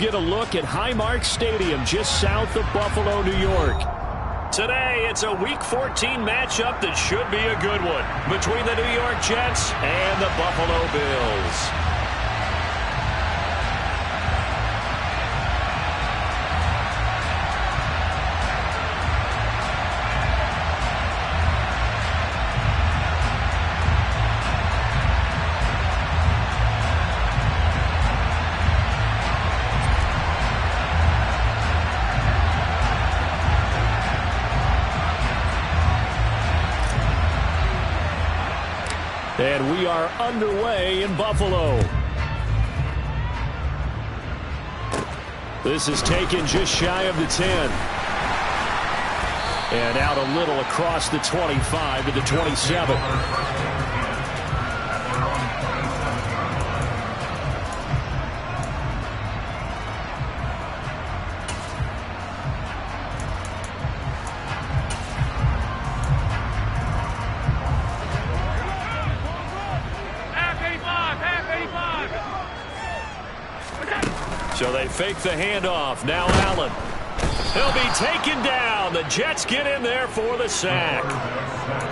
get a look at Highmark Stadium just south of Buffalo, New York. Today, it's a Week 14 matchup that should be a good one between the New York Jets and the Buffalo Bills. And we are underway in Buffalo. This is taken just shy of the 10. And out a little across the 25 to the 27. So they fake the handoff. Now Allen. He'll be taken down. The Jets get in there for the sack.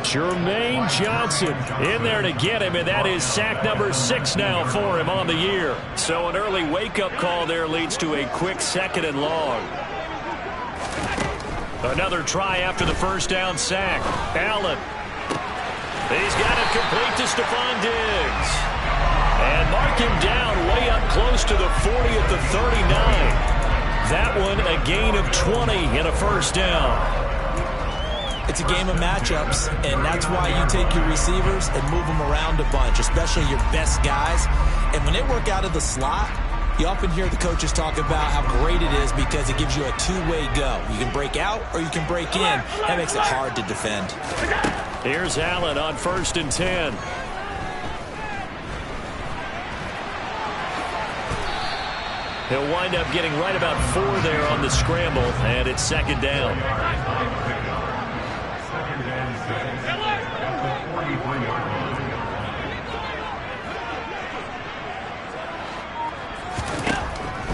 Jermaine Johnson in there to get him, and that is sack number 6 now for him on the year. So an early wake-up call there leads to a quick 2nd and long. Another try after the first down sack. Allen. He's got it complete to Stephon Diggs. And mark him down way up close to the 40 at the 39. That one a gain of 20 and a first down. It's a game of matchups, and that's why you take your receivers and move them around a bunch, especially your best guys. And when they work out of the slot, you often hear the coaches talk about how great it is because it gives you a two-way go. You can break out or you can break in. That makes it hard to defend. Here's Allen on 1st and 10. He'll wind up getting right about 4 there on the scramble, and it's 2nd down.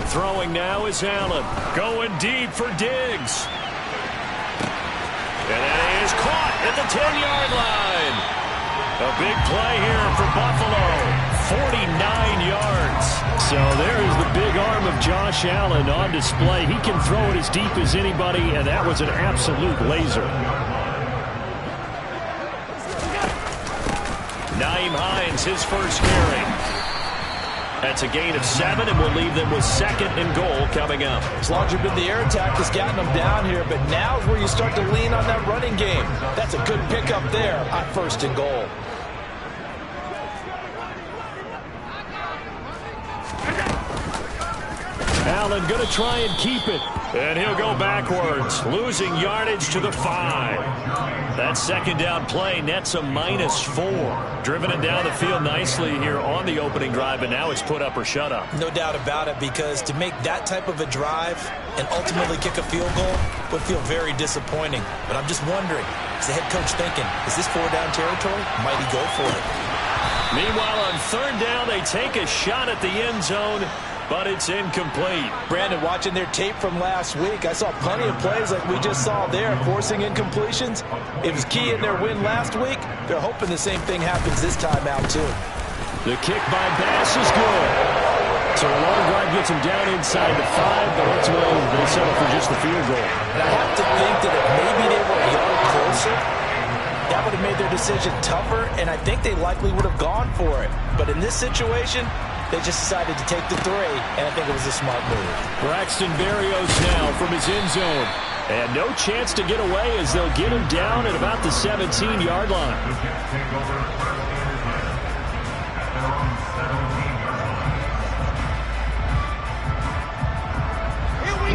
Throwing now is Allen. Going deep for Diggs. And that is caught at the 10-yard line. A big play here for Buffalo. 49 yards. So there is the big arm of Josh Allen on display. He can throw it as deep as anybody, and that was an absolute laser. Nyheim Hines, his first carry. That's a gain of 7, and we'll leave them with 2nd and goal coming up. As long as you've been the air attack has gotten them down here, but now is where you start to lean on that running game. That's a good pickup there on 1st and goal. Allen going to try and keep it. And he'll go backwards, losing yardage to the 5. That 2nd down play nets a -4. Driven it down the field nicely here on the opening drive, and now it's put up or shut up. No doubt about it, because to make that type of a drive and ultimately kick a field goal would feel very disappointing. But I'm just wondering, is the head coach thinking, is this 4-down territory? Might he go for it? Meanwhile, on 3rd down, they take a shot at the end zone, but it's incomplete. Brandon, watching their tape from last week, I saw plenty of plays like we just saw there, forcing incompletions. It was key in their win last week. They're hoping the same thing happens this time out, too. The kick by Bass is good. So a long drive gets him down inside the 5, but ultimately they settle for just the field goal. And I have to think that if maybe they were a yard closer, that would have made their decision tougher, and I think they likely would have gone for it. But in this situation, they just decided to take the 3, and I think it was a smart move. Braxton Berrios now from his end zone. And no chance to get away as they'll get him down at about the 17-yard line.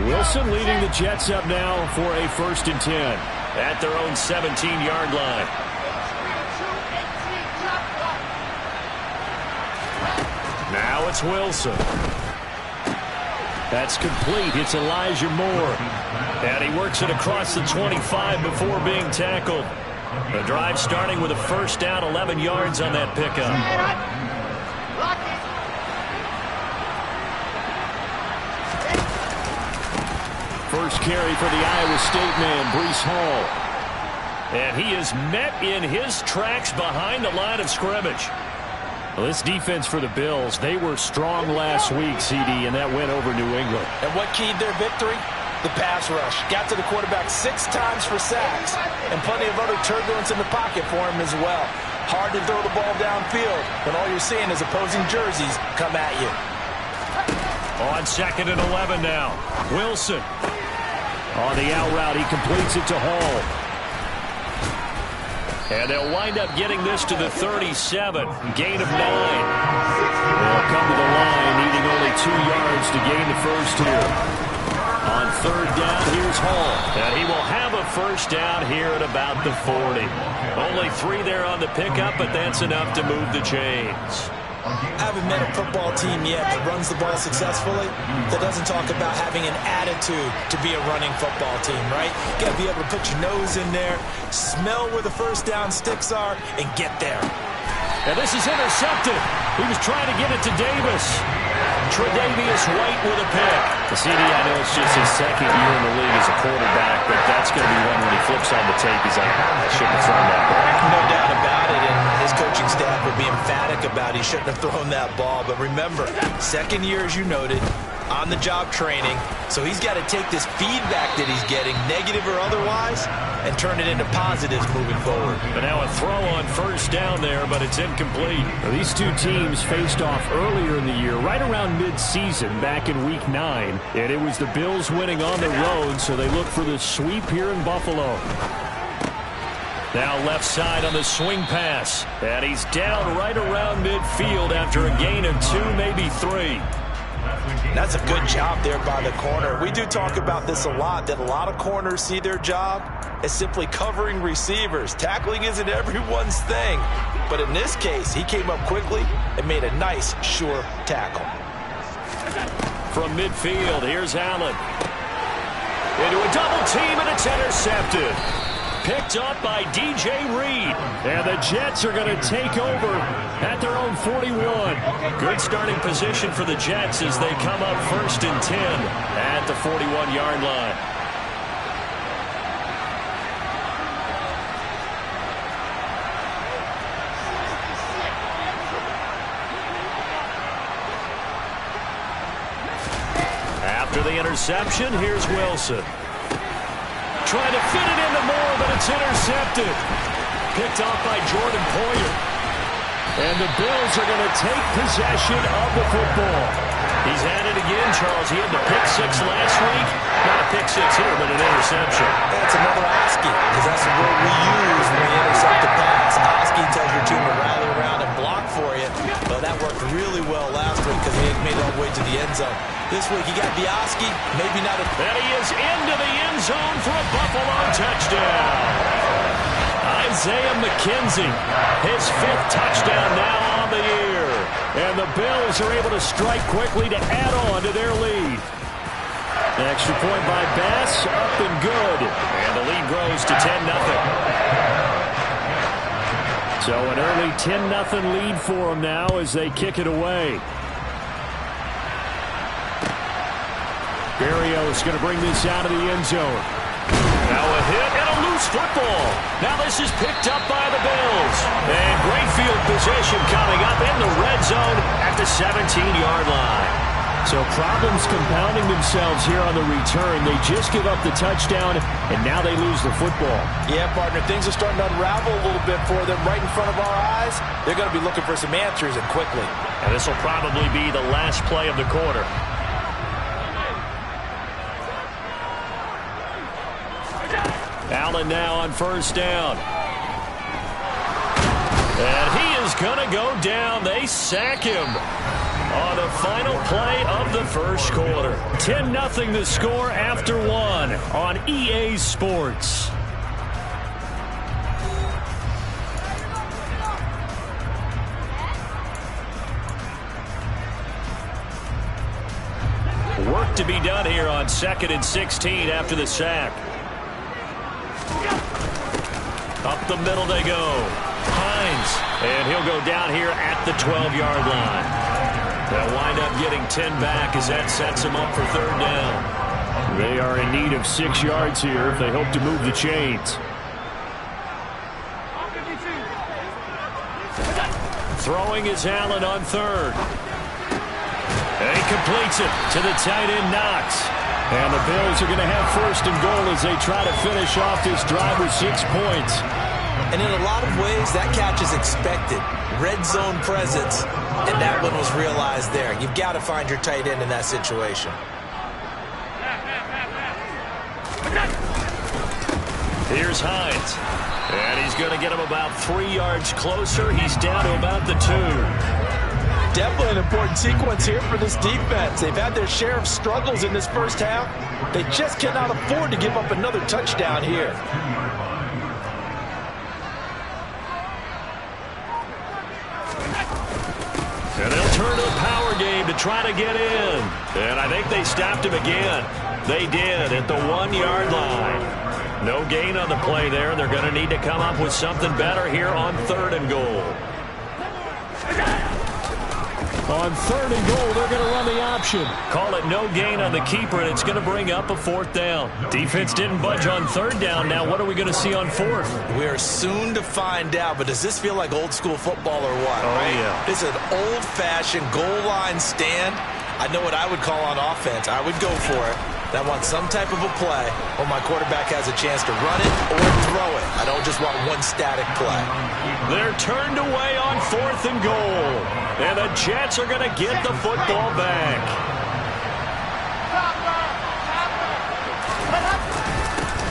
Wilson leading the Jets up now for a 1st and 10 at their own 17-yard line. Now it's Wilson. That's complete. It's Elijah Moore. And he works it across the 25 before being tackled. The drive starting with a 1st down, 11 yards on that pickup. first carry for the Iowa State man, Breece Hall. And he is met in his tracks behind the line of scrimmage. Well, this defense for the Bills, they were strong last week, CD, and that went over New England. And what keyed their victory? The pass rush. Got to the quarterback 6 times for sacks, and plenty of other turbulence in the pocket for him as well. Hard to throw the ball downfield when all you're seeing is opposing jerseys come at you. On 2nd and 11 now. Wilson. On the out route, he completes it to Hall. And they'll wind up getting this to the 37. Gain of 9. They'll come to the line, needing only 2 yards to gain the first here. On 3rd down, here's Hall. And he will have a first down here at about the 40. Only 3 there on the pickup, but that's enough to move the chains. I haven't met a football team yet that runs the ball successfully that doesn't talk about having an attitude to be a running football team, right? You got to be able to put your nose in there, smell where the first down sticks are, and get there. And this is intercepted. He was trying to get it to Davis. Tre'Davious White with a pick. The CD, I know it's just his 2nd year in the league as a quarterback, but that's going to be one when he flips on the tape. He's like, I shouldn't have thrown that ball. No doubt about it, and his coaching staff would be emphatic about he shouldn't have thrown that ball. But remember, 2nd year, as you noted, on-the-job training, so he's got to take this feedback that he's getting, negative or otherwise, and turn it into positives moving forward. But now a throw on first down there, but it's incomplete. Now, these two teams faced off earlier in the year, right around mid-season, back in Week 9. And it was the Bills winning on the road, so they look for the sweep here in Buffalo. Now left side on the swing pass. And he's down right around midfield after a gain of 2, maybe 3. That's a good job there by the corner. We do talk about this a lot, that a lot of corners see their job as simply covering receivers. Tackling isn't everyone's thing. But in this case, he came up quickly and made a nice, sure tackle. From midfield, here's Allen. Into a double team, and it's intercepted. Picked up by DJ Reed. And the Jets are going to take over at their own 41. Good starting position for the Jets as they come up 1st and 10 at the 41-yard line. After the interception, here's Wilson. Trying to fit it into Moore, but it's intercepted. Picked off by Jordan Poyer. And the Bills are going to take possession of the football. He's at it again, Charles. He had the pick 6 last week. Not a pick 6 here, but an interception. That's another Oski, because that's the word we use when we intercept the pass. Oski tells your team to rally around and block for you. But that worked really well last week because he made it all the way to the end zone. This week he got the Oski, maybe not a... And he is into the end zone for a Buffalo touchdown. Isaiah McKenzie, his 5th touchdown now on the year. And the Bills are able to strike quickly to add on to their lead. An extra point by Bass, up and good. And the lead grows to 10-0. So an early 10-0 lead for them now as they kick it away. Berrios going to bring this out of the end zone. Now a hit and a loose football. Now this is picked up by the Bills. And great field position coming up in the red zone at the 17-yard line. So problems compounding themselves here on the return. They just give up the touchdown, and now they lose the football. Yeah, partner, things are starting to unravel a little bit for them right in front of our eyes. They're going to be looking for some answers, and quickly. And this will probably be the last play of the quarter. Allen now on first down. And he is going to go down. They sack him on the final play of the first quarter. 10-0 the score after 1 on EA Sports. Work to be done here on 2nd and 16 after the sack. Up the middle they go. Hines. And he'll go down here at the 12-yard line. They'll wind up getting 10 back as that sets him up for 3rd down. They are in need of 6 yards here if they hope to move the chains. Throwing is Allen on third. And he completes it to the tight end, Knox. And the Bills are going to have first and goal as they try to finish off this drive with 6 points. And in a lot of ways, that catch is expected. Red zone presence, and that one was realized there. You've got to find your tight end in that situation. Here's Hines. And he's going to get him about 3 yards closer. He's down to about the 2. Definitely an important sequence here for this defense. They've had their share of struggles in this first half. They just cannot afford to give up another touchdown here. And they'll turn to a power game to try to get in. And I think they stopped him again. They did at the 1-yard line. No gain on the play there. They're going to need to come up with something better here on 3rd and goal. On 3rd and goal, they're going to run the option. Call it no gain on the keeper, and it's going to bring up a 4th down. Defense didn't budge on 3rd down. Now what are we going to see on 4th? We are soon to find out, but does this feel like old school football or what? Oh, right? Yeah. This is an old-fashioned goal line stand. I know what I would call on offense. I would go for it. I want some type of a play where my quarterback has a chance to run it or throw it. I don't just want one static play. They're turned away on 4th and goal. And the Jets are going to get the football back.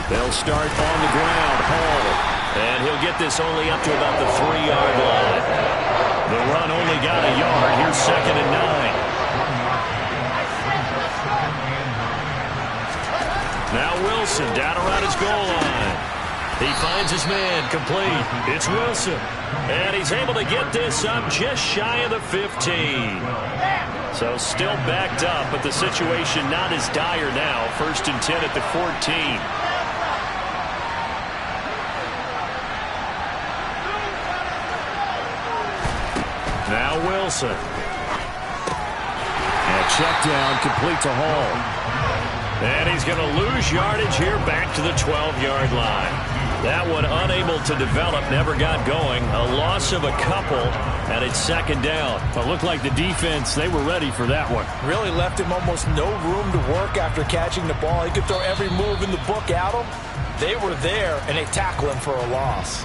They'll start on the ground. Hall. And he'll get this only up to about the 3-yard line. The run only got a yard. Here's 2nd and 9. Now Wilson down around his goal line. He finds his man complete. It's Wilson. And he's able to get this up just shy of the 15. So still backed up, but the situation not as dire now. 1st and 10 at the 14. Now Wilson. And check down, complete to Hall. And he's going to lose yardage here back to the 12-yard line. That one unable to develop, never got going. A loss of a couple, and it's 2nd down. It looked like the defense, they were ready for that one. Really left him almost no room to work after catching the ball. He could throw every move in the book at him. They were there, and they tackle him for a loss.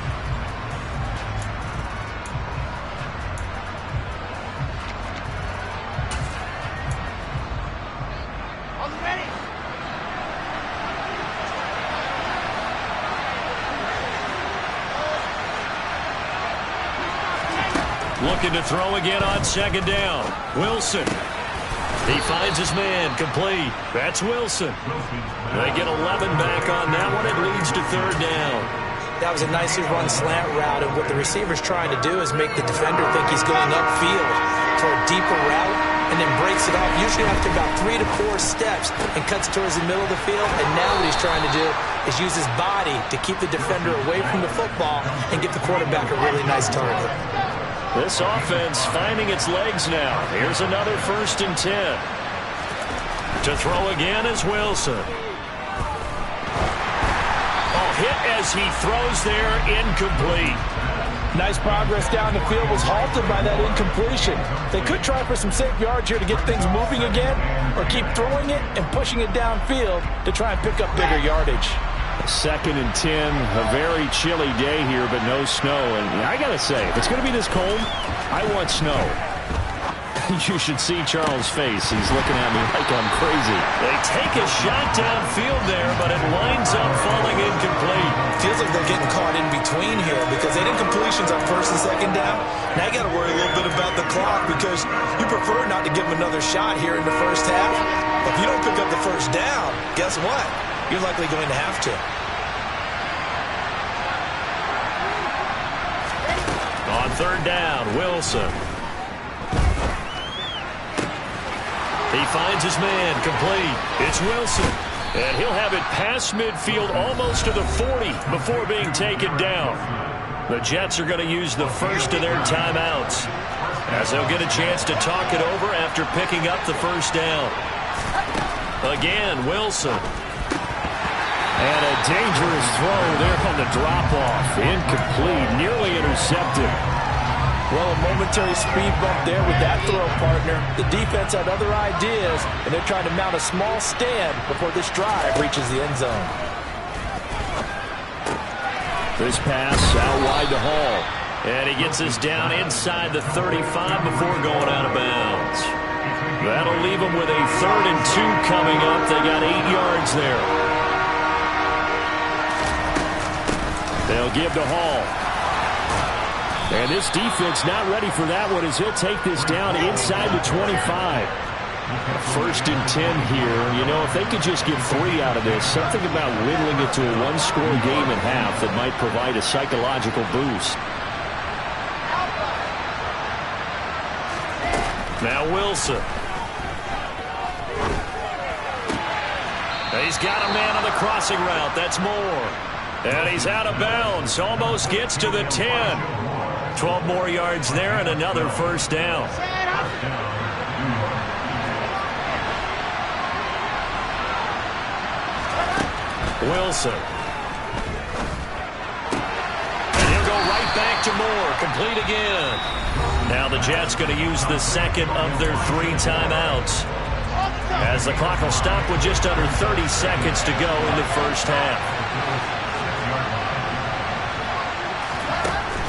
Looking to throw again on 2nd down. Wilson. He finds his man complete. That's Wilson. They get 11 back on that one. It leads to 3rd down. That was a nicely run slant route, and what the receiver's trying to do is make the defender think he's going upfield for a deeper route and then breaks it off, usually after about 3 to 4 steps, and cuts towards the middle of the field. And now what he's trying to do is use his body to keep the defender away from the football and give the quarterback a really nice target. This offense finding its legs now. Here's another 1st and 10. To throw again is Wilson. Oh, hit as he throws there, incomplete. Nice progress down the field, was halted by that incompletion. They could try for some safe yards here to get things moving again, or keep throwing it and pushing it downfield to try and pick up bigger yardage. 2nd and 10, a very chilly day here, but no snow. And I got to say, if it's going to be this cold, I want snow. You should see Charles' face. He's looking at me like I'm crazy. They take a shot downfield there, but it winds up falling incomplete. Feels like they're getting caught in between here because they did completions on 1st and 2nd down. Now you got to worry a little bit about the clock because you prefer not to give them another shot here in the first half. But if you don't pick up the 1st down, guess what? You're likely going to have to. On 3rd down, Wilson. He finds his man complete. It's Wilson. And he'll have it past midfield almost to the 40 before being taken down. The Jets are going to use the first of their timeouts as they'll get a chance to talk it over after picking up the 1st down. Again, Wilson. And a dangerous throw there on the drop-off. Incomplete, nearly intercepted. Well, a momentary speed bump there with that throw, partner. The defense had other ideas, and they're trying to mount a small stand before this drive reaches the end zone. This pass out wide to Hall. And he gets us down inside the 35 before going out of bounds. That'll leave them with a 3rd and 2 coming up. They got 8 yards there. They'll give to Hall. And this defense not ready for that one as he'll take this down inside the 25. 1st and 10 here. You know, if they could just get 3 out of this, something about whittling it to a 1-score game at half that might provide a psychological boost. Now Wilson. He's got a man on the crossing route. That's Moore. And he's out of bounds. Almost gets to the 10. 12 more yards there and another 1st down. Wilson. And he'll go right back to Moore. Complete again. Now the Jets going to use the 2nd of their 3 timeouts, as the clock will stop with just under 30 seconds to go in the 1st half.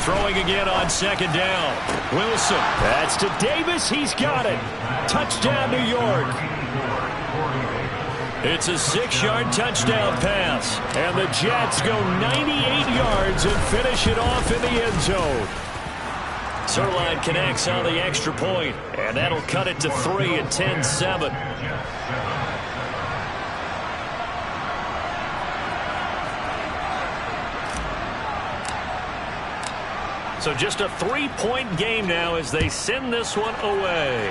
Throwing again on 2nd down. Wilson. That's to Davis. He's got it. Touchdown, New York. It's a 6-yard touchdown pass. And the Jets go 98 yards and finish it off in the end zone. Zuerlein connects on the extra point, and that'll cut it to 3 at 10-7. So just a 3-point game now as they send this one away.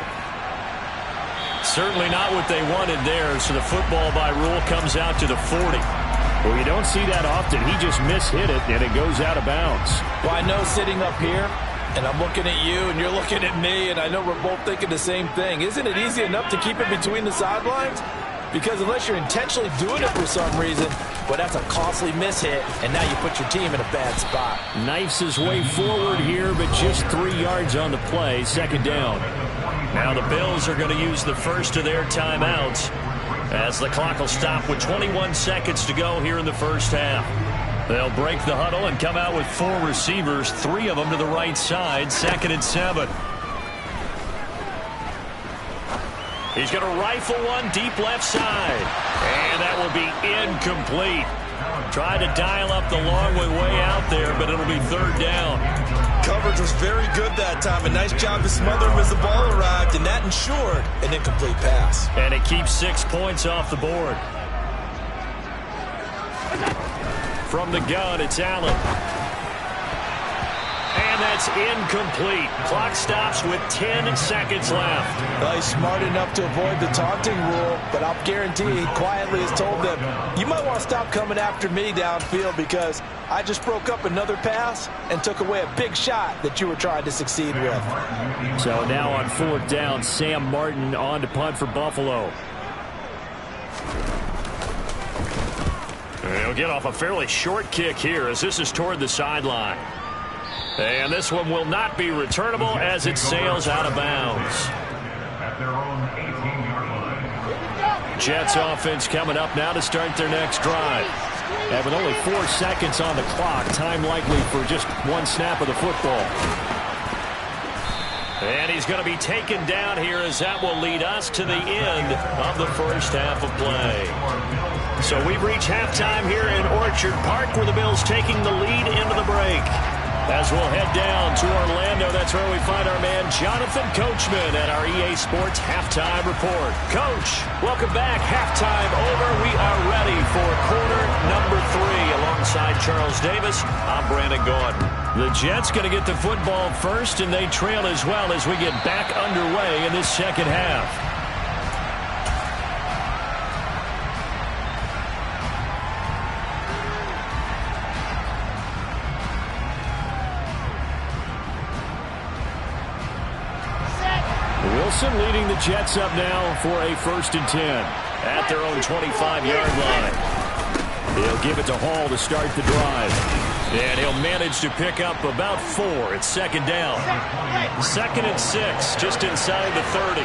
Certainly not what they wanted there, so the football by rule comes out to the 40. Well, you don't see that often. He just mishit it, and it goes out of bounds. Well, I know sitting up here, and I'm looking at you, and you're looking at me, and I know we're both thinking the same thing. Isn't it easy enough to keep it between the sidelines? Because unless you're intentionally doing it for some reason, well, that's a costly mishit, and now you put your team in a bad spot. Knifes his way forward here, but just 3 yards on the play. 2nd down. Now the Bills are going to use the 1st of their timeouts, as the clock will stop with 21 seconds to go here in the 1st half. They'll break the huddle and come out with 4 receivers, 3 of them to the right side. 2nd and 7. He's going to rifle one deep left side. And that will be incomplete. Tried to dial up the long way out there, but it'll be 3rd down. Coverage was very good that time. A nice job to smother him as the ball arrived, and that ensured an incomplete pass. And it keeps 6 points off the board. From the gun, it's Allen. And that's incomplete. Clock stops with 10 seconds left. Well, he's smart enough to avoid the taunting rule, but I'll guarantee he quietly has told them, you might want to stop coming after me downfield because I just broke up another pass and took away a big shot that you were trying to succeed with. So now on 4th down, Sam Martin on to punt for Buffalo. He'll get off a fairly short kick here as this is toward the sideline. And this one will not be returnable as it sails out of bounds. Jets offense coming up now to start their next drive. And with only 4 seconds on the clock, time likely for just 1 snap of the football. And he's going to be taken down here as that will lead us to the end of the 1st half of play. So we've reached halftime here in Orchard Park where the Bills taking the lead into the break. As we'll head down to Orlando, that's where we find our man Jonathan Coachman at our EA Sports Halftime Report. Coach, welcome back. Halftime over. We are ready for quarter number 3. Alongside Charles Davis, I'm Brandon Gaudin. The Jets going to get the football first, and they trail as well as we get back underway in this 2nd half. Wilson leading the Jets up now for a 1st and 10. at their own 25-yard line. He'll give it to Hall to start the drive. And he'll manage to pick up about 4. It's second down. 2nd and 6, just inside the 30.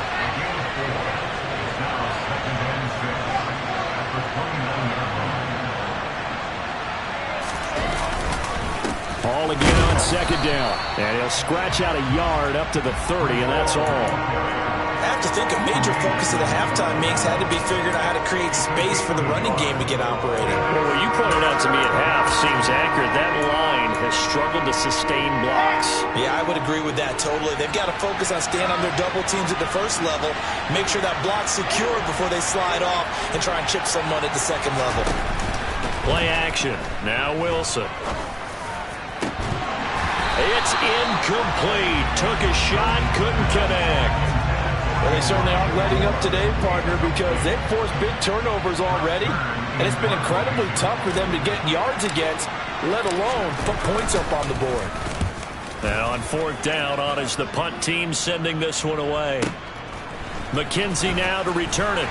Hall again on second down. And he'll scratch out a yard up to the 30, and that's all. I have to think a major focus of the halftime mix had to be figuring out how to create space for the running game to get operating. Well, what you pointed out to me at half seems accurate. That line has struggled to sustain blocks. Yeah, I would agree with that totally. They've got to focus on staying on their double teams at the first level, make sure that block's secure before they slide off and try and chip someone at the second level. Play action. Now Wilson. It's incomplete. Took a shot, couldn't connect. Well, they certainly aren't letting up today, partner, because they've forced big turnovers already, and it's been incredibly tough for them to get yards against, let alone put points up on the board. Now on 4th down, on is the punt team sending this one away. McKenzie now to return it.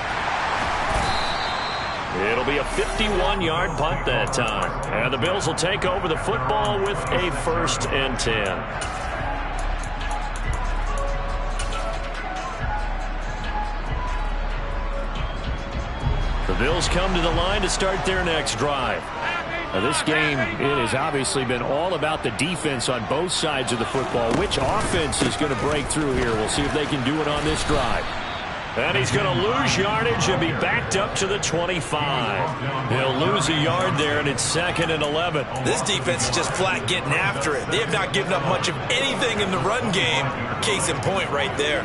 It'll be a 51-yard punt that time. And the Bills will take over the football with a 1st and 10. The Bills come to the line to start their next drive. Now this game, it has obviously been all about the defense on both sides of the football. Which offense is going to break through here? We'll see if they can do it on this drive. And he's going to lose yardage and be backed up to the 25. He'll lose a yard there, and it's 2nd and 11. This defense is just flat getting after it. They have not given up much of anything in the run game. Case in point right there.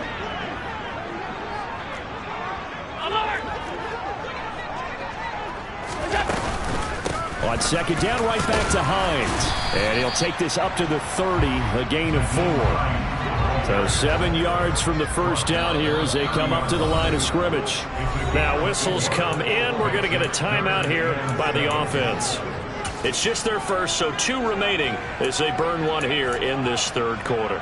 On 2nd down, right back to Hines. And he'll take this up to the 30, a gain of 4. So 7 yards from the 1st down here as they come up to the line of scrimmage. Now whistles come in. We're going to get a timeout here by the offense. It's just their first, so 2 remaining as they burn one here in this 3rd quarter.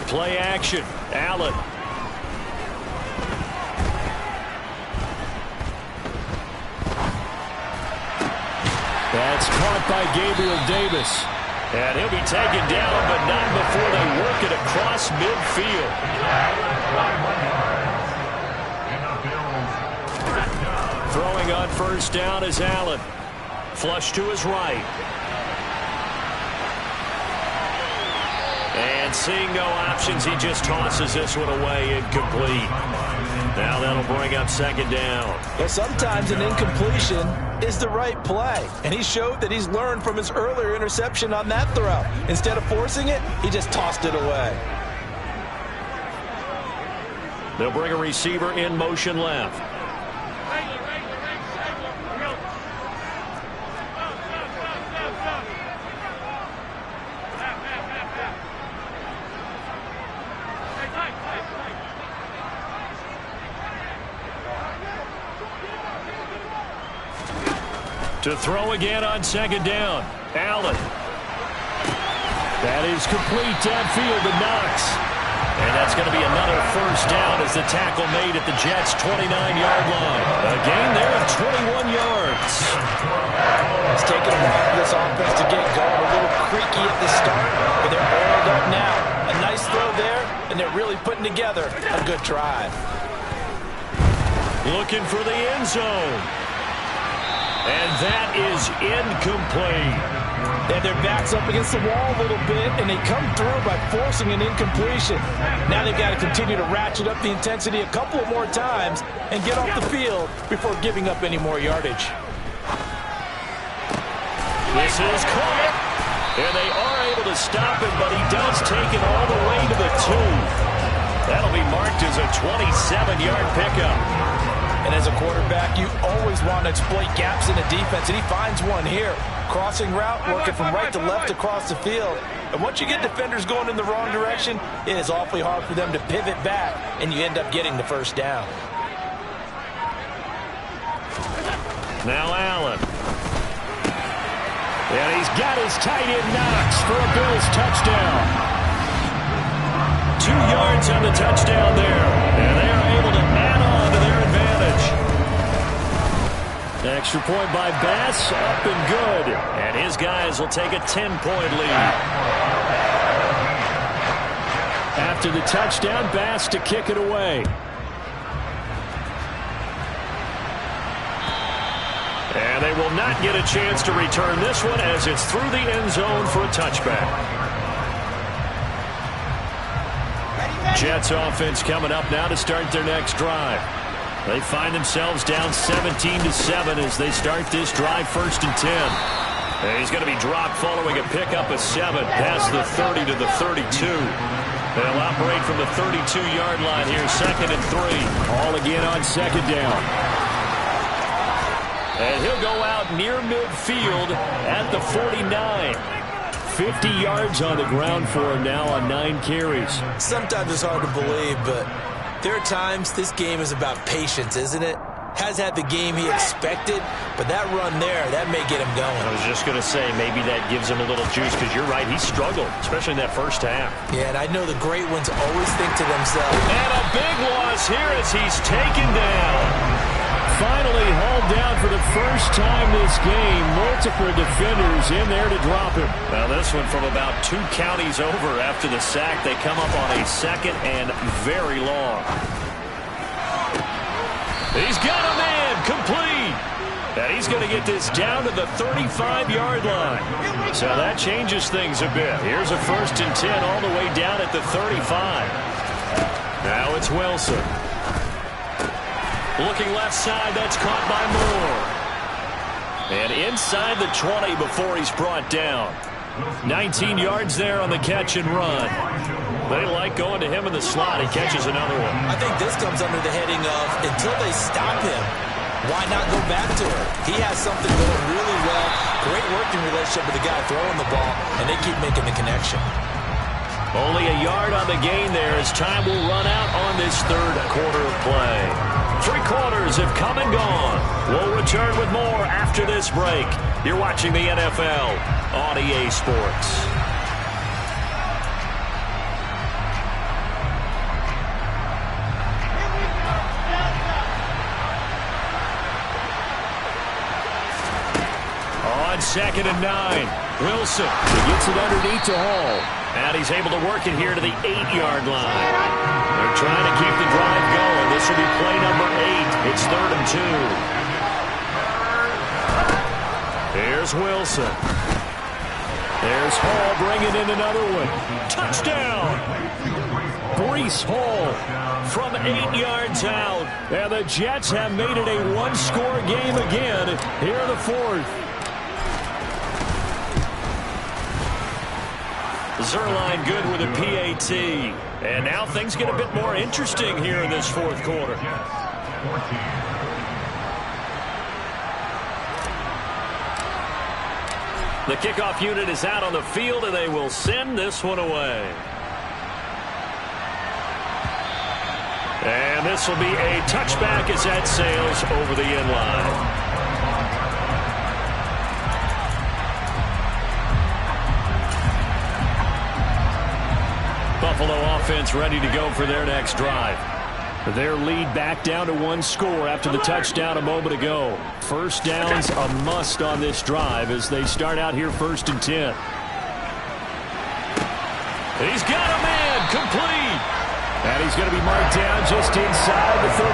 Play action. Allen. That's caught by Gabriel Davis. And he'll be taken down, but not before they work it across midfield. Throwing on 1st down is Allen. Flush to his right. And seeing no options, he just tosses this one away, incomplete. Now that'll bring up 2nd down. Well, sometimes an incompletion is the right play. And he showed that he's learned from his earlier interception on that throw. Instead of forcing it, he just tossed it away. They'll bring a receiver in motion left. To throw again on 2nd down. Allen. That is complete downfield to Knox. And that's going to be another 1st down as the tackle made at the Jets' 29-yard line. A gain there of 21 yards. It's taken a while for this offense to get going. A little creaky at the start, but they're oiled up now. A nice throw there, and they're really putting together a good drive. Looking for the end zone. And that is incomplete. They have their backs up against the wall a little bit, and they come through by forcing an incompletion. Now they've got to continue to ratchet up the intensity a couple of more times and get off the field before giving up any more yardage. This is caught. And they are able to stop him, but he does take it all the way to the 2. That'll be marked as a 27-yard pickup. And as a quarterback, you always want to exploit gaps in the defense, and he finds one here. Crossing route, working from right to left across the field. And once you get defenders going in the wrong direction, it is awfully hard for them to pivot back, and you end up getting the 1st down. Now Allen. And he's got his tight end Knox for a Bills touchdown. 2 yards on the touchdown there. And they are able to add on to their advantage. Extra point by Bass, up and good. And his guys will take a 10-point lead. After the touchdown, Bass to kick it away. And they will not get a chance to return this one as it's through the end zone for a touchback. Jets offense coming up now to start their next drive. They find themselves down 17-7 as they start this drive, 1st and 10. And he's going to be dropped following a pickup of 7 past the 30 to the 32. They'll operate from the 32-yard line here, 2nd and 3. All again on 2nd down. And he'll go out near midfield at the 49. 50 yards on the ground for him now on 9 carries. Sometimes it's hard to believe, but there are times this game is about patience, isn't it? Has had the game he expected, but that run there, that may get him going. I was just going to say, maybe that gives him a little juice, because you're right, he struggled, especially in that first half. Yeah, and I know the great ones always think to themselves. And a big loss here as he's taken down. Finally hauled down for the first time this game. Multiple defenders in there to drop him. Now this one from about 2 counties over after the sack. They come up on a 2nd and very long. He's got a man complete. And he's going to get this down to the 35-yard line. So that changes things a bit. Here's a 1st and 10 all the way down at the 35. Now it's Wilson. Looking left side, that's caught by Moore. And inside the 20 before he's brought down. 19 yards there on the catch and run. They like going to him in the slot. He catches another one. I think this comes under the heading of, until they stop him, why not go back to it? He has something going really well. Great working relationship with the guy throwing the ball, and they keep making the connection. Only a yard on the gain there as time will run out on this 3rd quarter of play. 3 quarters have come and gone. We'll return with more after this break. You're watching the NFL on EA Sports. On 2nd and 9, Wilson. He gets it underneath to Hall. And he's able to work it here to the 8-yard line. They're trying to keep the drive going. This will be play number 8. It's 3rd and 2. Here's Wilson. There's Hall bringing in another one. Touchdown! Breece Hall from 8 yards out. And the Jets have made it a 1-score game again here in the 4th. Zerline good with a PAT. And now things get a bit more interesting here in this 4th quarter. The kickoff unit is out on the field, and they will send this one away. And this will be a touchback as that sails over the end line. Buffalo offense ready to go for their next drive. Their lead back down to 1 score after the touchdown a moment ago. First downs a must on this drive as they start out here 1st and 10. He's got a man complete. And he's going to be marked down just inside the 35.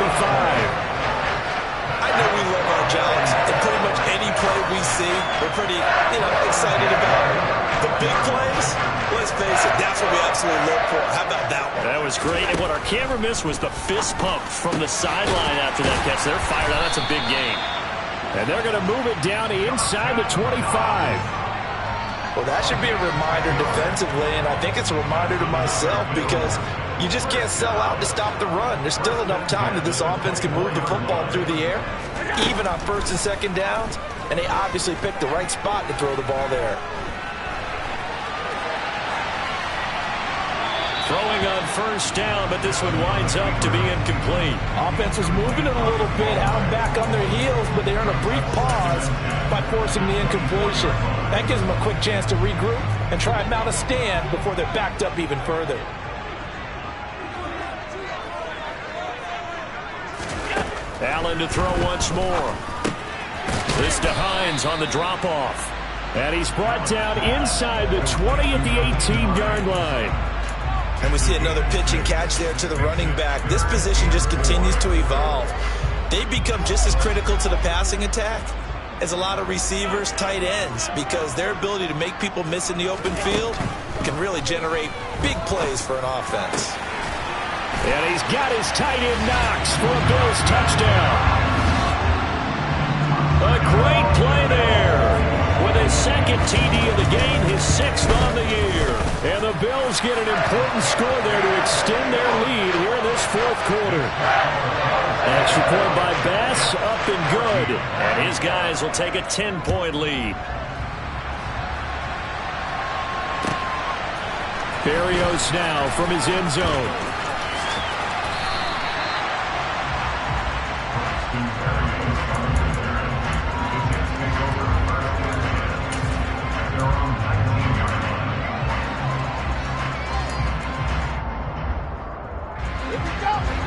I know we love our jobs, and pretty much any play we see, we're pretty, excited about. The big plays, let's face it, that's what we absolutely look for. How about that one? That was great, and what our camera missed was the fist pump from the sideline after that catch. They're fired out. That's a big game. And they're going to move it down inside the 25. Well, that should be a reminder defensively, and I think it's a reminder to myself because you just can't sell out to stop the run. There's still enough time that this offense can move the football through the air, even on 1st and 2nd downs, and they obviously picked the right spot to throw the ball there. Throwing on first down, but this one winds up to be incomplete. Offense was moving it a little bit, had them back on their heels, but they earned a brief pause by forcing the incompletion. That gives them a quick chance to regroup and try and mount a stand before they're backed up even further. Allen to throw once more. This to Hines on the drop-off. And he's brought down inside the 20 at the 18-yard line. And we see another pitch and catch there to the running back. This position just continues to evolve. They've become just as critical to the passing attack as a lot of receivers, tight ends, because their ability to make people miss in the open field can really generate big plays for an offense. And he's got his tight end Knox for a Bills touchdown. A great play there. With his second TD of the game, his sixth on the year. And the Bills get an important score there to extend their lead here in this fourth quarter. Extra point by Bass, up and good. And his guys will take a 10-point lead. Berrios now from his end zone.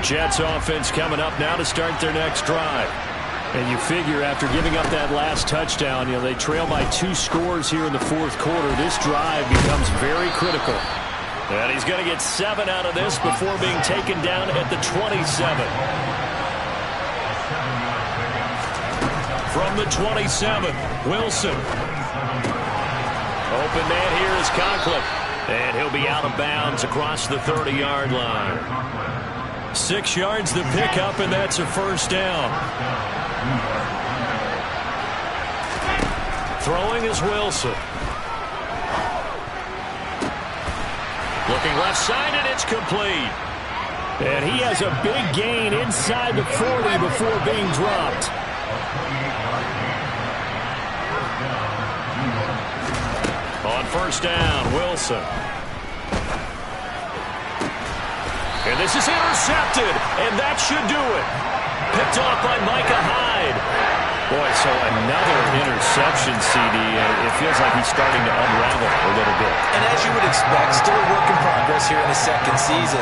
Jets offense coming up now to start their next drive. And you figure after giving up that last touchdown, they trail by 2 scores here in the fourth quarter. This drive becomes very critical. And he's going to get 7 out of this before being taken down at the 27. From the 27, Wilson. Open man here is Conklin. And he'll be out of bounds across the 30-yard line. 6 yards the pickup, and that's a first down. Throwing is Wilson. Looking left side, and it's complete. And he has a big gain inside the 40 before being dropped. On first down, Wilson. And this is intercepted, and that should do it. Picked off by Micah Hyde. Boy, so another interception, CD. It feels like he's starting to unravel a little bit. And as you would expect, still a work in progress here in his second season.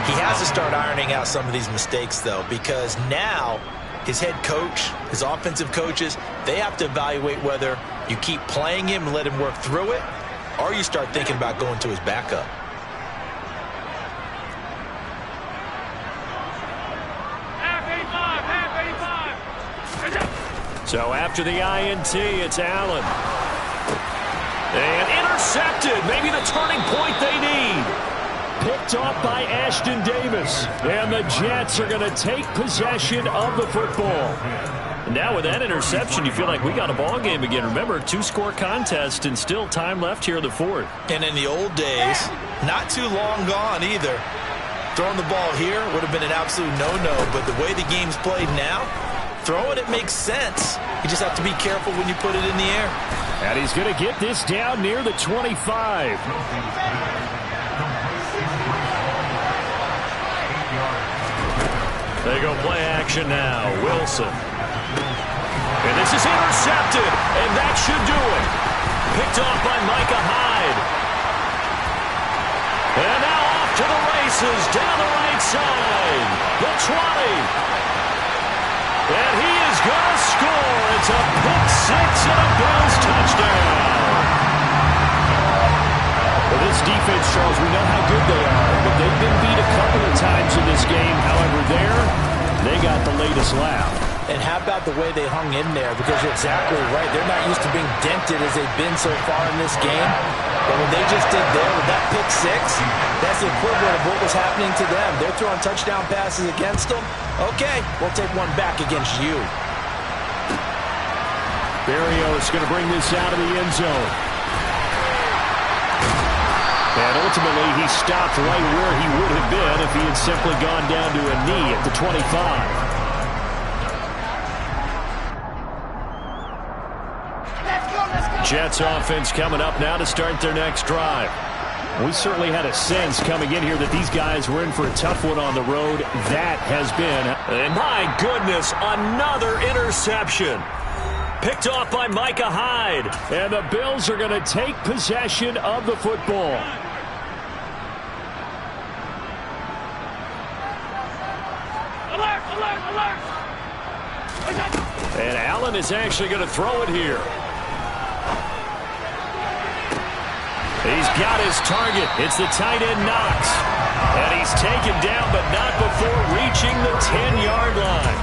He has to start ironing out some of these mistakes, though, because now his head coach, his offensive coaches, they have to evaluate whether you keep playing him and let him work through it, or you start thinking about going to his backup. So after the INT, it's Allen. And intercepted. Maybe the turning point they need. Picked off by Ashton Davis. And the Jets are going to take possession of the football. And now with that interception, you feel like we got a ball game again. Remember, 2-score contest and still time left here in the fourth. And in the old days, not too long gone either. Throwing the ball here would have been an absolute no-no. But the way the game's played now, throwing it makes sense. You just have to be careful when you put it in the air. And he's going to get this down near the 25. They go play action now. Wilson. And this is intercepted. And that should do it. Picked off by Micah Hyde. And now off to the races down the right side. The 20. And he is going to score. It's a pick six and a Bills touchdown. Well, this defense, Charles, we know how good they are, but they've been beat a couple of times in this game. However, they got the latest laugh. And how about the way they hung in there? Because you're exactly right. They're not used to being dented as they've been so far in this game. But what they just did there with that pick six, that's the equivalent of what was happening to them. They're throwing touchdown passes against them. Okay, we'll take one back against you. Berrios is going to bring this out of the end zone. And ultimately, he stopped right where he would have been if he had simply gone down to a knee at the 25. Jets offense coming up now to start their next drive. We certainly had a sense coming in here that these guys were in for a tough one on the road. That has been, and my goodness, another interception. Picked off by Micah Hyde. And the Bills are going to take possession of the football. Alert, alert, alert. And Allen is actually going to throw it here. He's got his target. It's the tight end Knox. And he's taken down, but not before reaching the 10-yard line.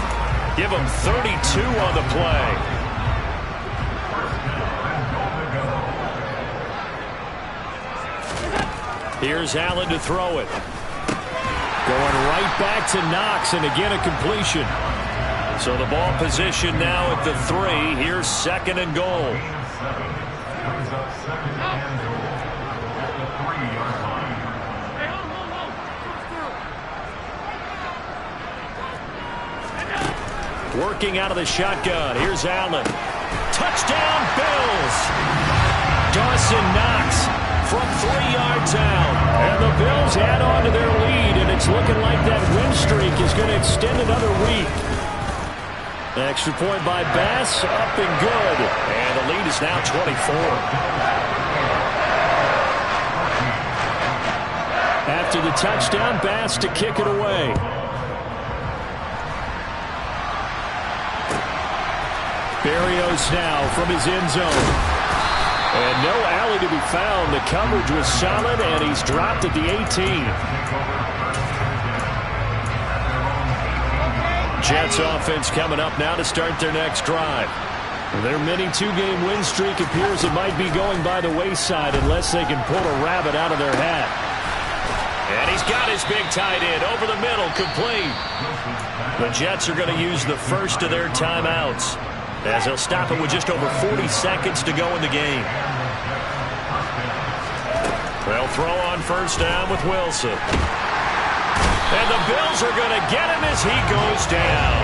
Give him 32 on the play. Here's Allen to throw it. Going right back to Knox, and again a completion. So the ball position now at the 3. Here's 2nd and goal. Working out of the shotgun. Here's Allen. Touchdown, Bills. Dawson Knox from 3 yards out. And the Bills add on to their lead, and it's looking like that win streak is going to extend another week. Extra point by Bass, up and good. And the lead is now 24. After the touchdown, Bass to kick it away. Berrios now from his end zone. And no alley to be found. The coverage was solid, and he's dropped at the 18. Jets offense coming up now to start their next drive. Their mini 2-game win streak appears it might be going by the wayside unless they can pull a rabbit out of their hat. And he's got his big tight end over the middle, complete. The Jets are going to use the first of their timeouts, as they'll stop it with just over 40 seconds to go in the game. They'll throw on first down with Wilson. And the Bills are going to get him as he goes down.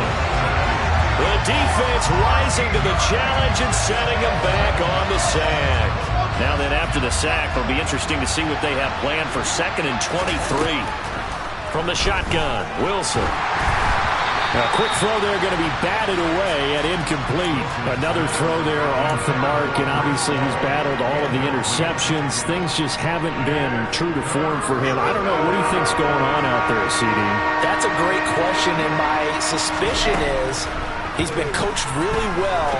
The defense rising to the challenge and setting him back on the sack. Now then, after the sack, it'll be interesting to see what they have planned for 2nd and 23. From the shotgun, Wilson. A quick throw there going to be batted away and incomplete. Another throw there off the mark, and obviously he's battled all of the interceptions. Things just haven't been true to form for him. I don't know. What do you think's going on out there, CD? That's a great question, and my suspicion is he's been coached really well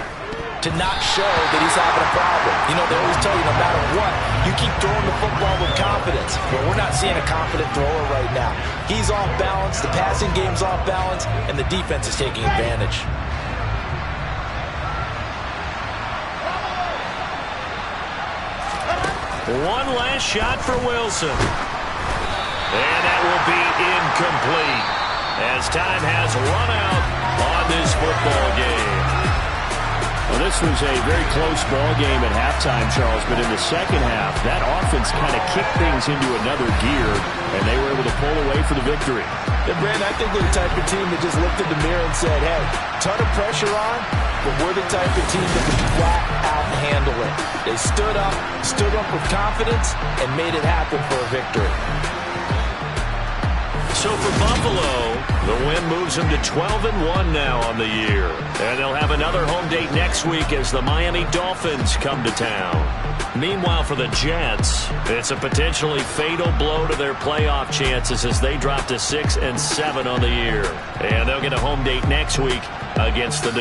to not show that he's having a problem. You know, they always tell you no matter what, you keep throwing the football with confidence. Well, we're not seeing a confident thrower right now. He's off balance, the passing game's off balance, and the defense is taking advantage. One last shot for Wilson. And that will be incomplete as time has run out on this football game. Well, this was a very close ball game at halftime, Charles, but in the second half, that offense kind of kicked things into another gear, and they were able to pull away for the victory. Yeah, Brandon, I think they're the type of team that just looked in the mirror and said, hey, ton of pressure on, but we're the type of team that can flat out handle it. They stood up with confidence, and made it happen for a victory. So for Buffalo, the win moves them to 12-1 now on the year. And they'll have another home date next week as the Miami Dolphins come to town. Meanwhile, for the Jets, it's a potentially fatal blow to their playoff chances as they drop to 6-7 on the year. And they'll get a home date next week against the